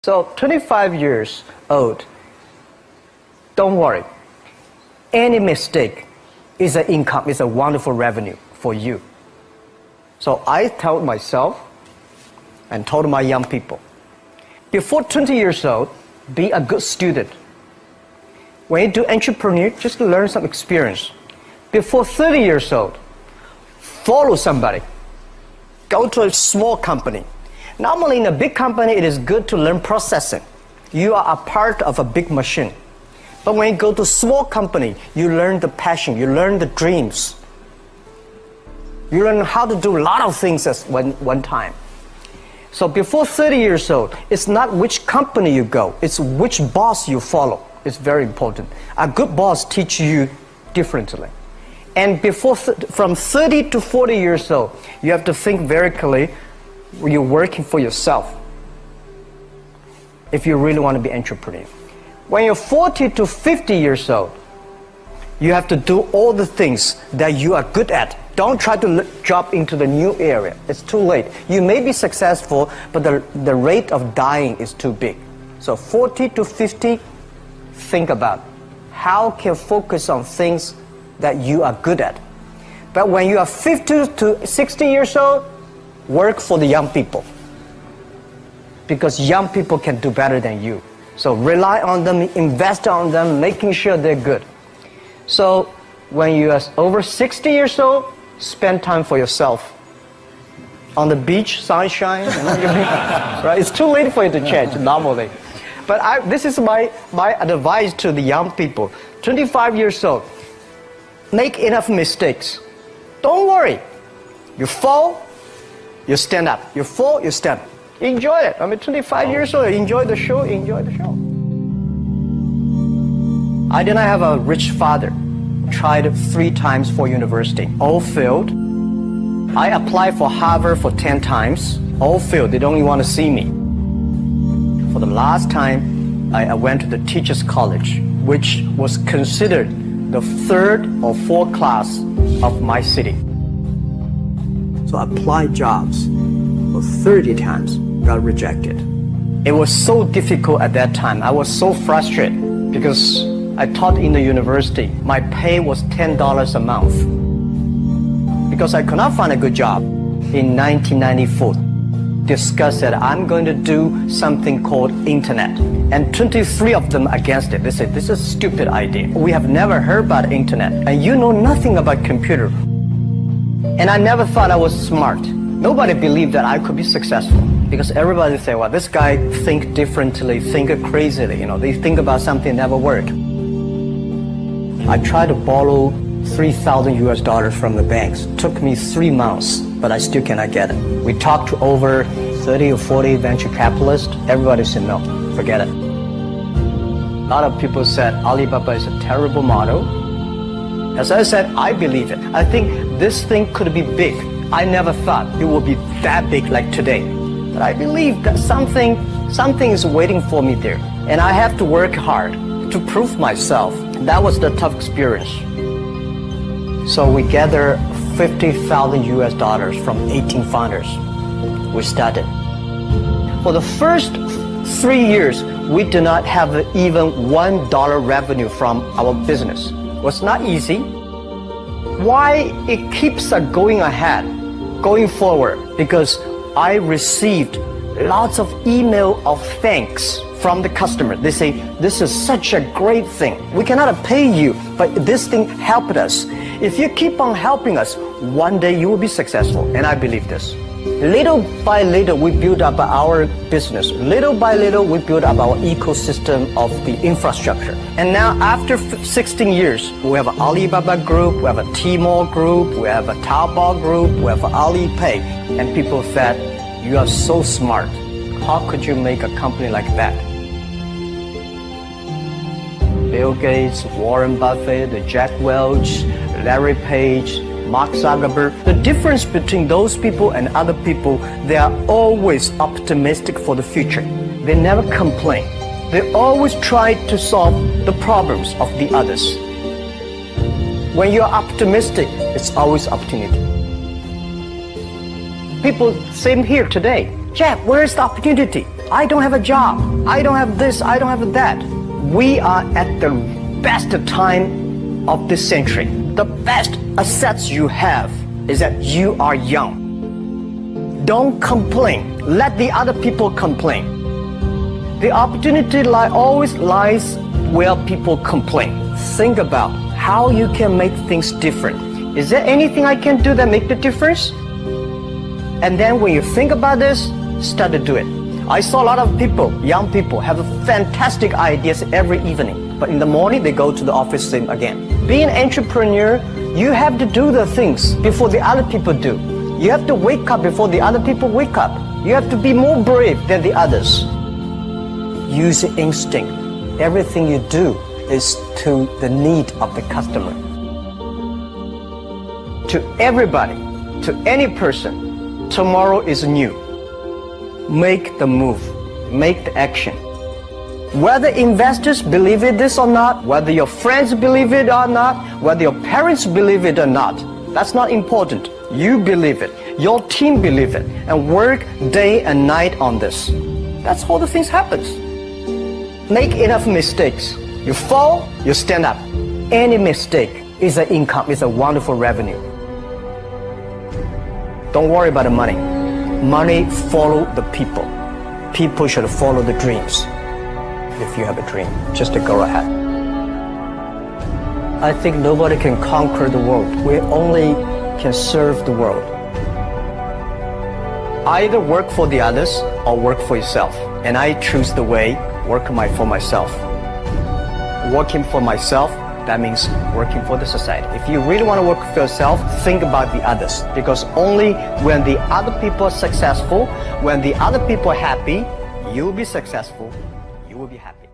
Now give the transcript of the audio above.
So 25 years old, don't worry. Any mistake is an income, is a wonderful revenue for you. So I told myself and told my young people, before 20 years old, be a good student. When you do entrepreneur, just learn some experience. Before 30 years old, follow somebody. Go to a small company. Normally in a big company, it is good to learn processing. You are a part of a big machine. But when you go to a small company, you learn the passion, you learn the dreams. You learn how to do a lot of things at one time. So before 30 years old, it's not which company you go, it's which boss you follow. It's very important. A good boss teaches you differently. And from 30 to 40 years old, you have to think very clearly, you're working for yourself if you really want to be an entrepreneur. When you're 40 to 50 years old, you have to do all the things that you are good at. Don't try to jump into the new area. It's too late. You may be successful, but the rate of dying is too big. So 40 to 50, think about how can you focus on things that you are good at. But when you are 50 to 60 years old, work for the young people. Because young people can do better than you. So rely on them, invest on them, making sure they're good. So when you are over 60 years old, spend time for yourself. On the beach, sunshine, right? It's too late for you to change normally. But this is my advice to the young people. 25 years old, make enough mistakes. Don't worry. You fall, you stand up. You fall, you stand up. Enjoy it. I mean, 25 years old, enjoy the show, enjoy the show. I did not have a rich father. Tried 3 times for university. All failed. I applied for Harvard for 10 times. All failed. They don't even want to see me. For the last time, I went to the teachers' college, which was considered the 3rd or 4th class of my city. So I applied jobs for 30 times, got rejected. It was so difficult at that time. I was so frustrated because I taught in the university. My pay was $10 a month because I could not find a good job. In 1994, discussed that I'm going to do something called internet. And 23 of them against it. They said, this is a stupid idea. We have never heard about internet. And you know nothing about computer. And I never thought I was smart. Nobody believed that I could be successful. Because everybody say, well, this guy think differently, think crazily. You know, they think about something never work. I tried to borrow $3,000 from the banks. Took me 3 months, but I still cannot get it. We talked to over 30 or 40 venture capitalists. Everybody said, no, forget it. A lot of people said Alibaba is a terrible model. As I said, I believe it. I think this thing could be big. I never thought it would be that big like today. But I believe that something is waiting for me there. And I have to work hard to prove myself. That was the tough experience. So we gathered $50,000 from 18 founders. We started. For the first 3 years, we did not have even $1 revenue from our business. It was not easy. Why it keeps us going ahead, going forward? Because I received lots of email of thanks from the customer. They say, this is such a great thing. We cannot pay you, but this thing helped us. If you keep on helping us, one day you will be successful. And I believe this. Little by little, we build up our business. Little by little, we build up our ecosystem of the infrastructure. And now, after 16 years, we have an Alibaba group, we have a Tmall group, we have a Taobao group, we have Alipay. And people said, you are so smart. How could you make a company like that? Bill Gates, Warren Buffett, Jack Welch, Larry Page, Mark Zuckerberg. The difference between those people and other people, they are always optimistic for the future. They never complain. They always try to solve the problems of the others. When you're optimistic, it's always opportunity. People, same here today. Jeff, where is the opportunity? I don't have a job. I don't have this. I don't have that. We are at the best time of this century. The best assets you have is that you are young. Don't complain. Let the other people complain. The opportunity always lies where people complain. Think about how you can make things different. Is there anything I can do that make the difference? And then when you think about this, start to do it. I saw a lot of people, young people, have fantastic ideas every evening. But in the morning, they go to the office same again. Being an entrepreneur, you have to do the things before the other people do. You have to wake up before the other people wake up. You have to be more brave than the others. Use your instinct. Everything you do is to the need of the customer. To everybody, to any person, tomorrow is new. Make the move, make the action. Whether investors believe it this or not, whether your friends believe it or not, whether your parents believe it or not, that's not important. You believe it, your team believe it, and work day and night on this. That's how the things happens. Make enough mistakes. You fall, you stand up. Any mistake is an income, is a wonderful revenue. Don't worry about the money. Money follow the people. People should follow the dreams. If you have a dream, just to go ahead. I think nobody can conquer the world. We only can serve the world. Either work for the others or work for yourself. And I choose the way, work for myself. Working for myself, that means working for the society. If you really want to work for yourself, think about the others. Because only when the other people are successful, when the other people are happy, you will be successful, you will be happy.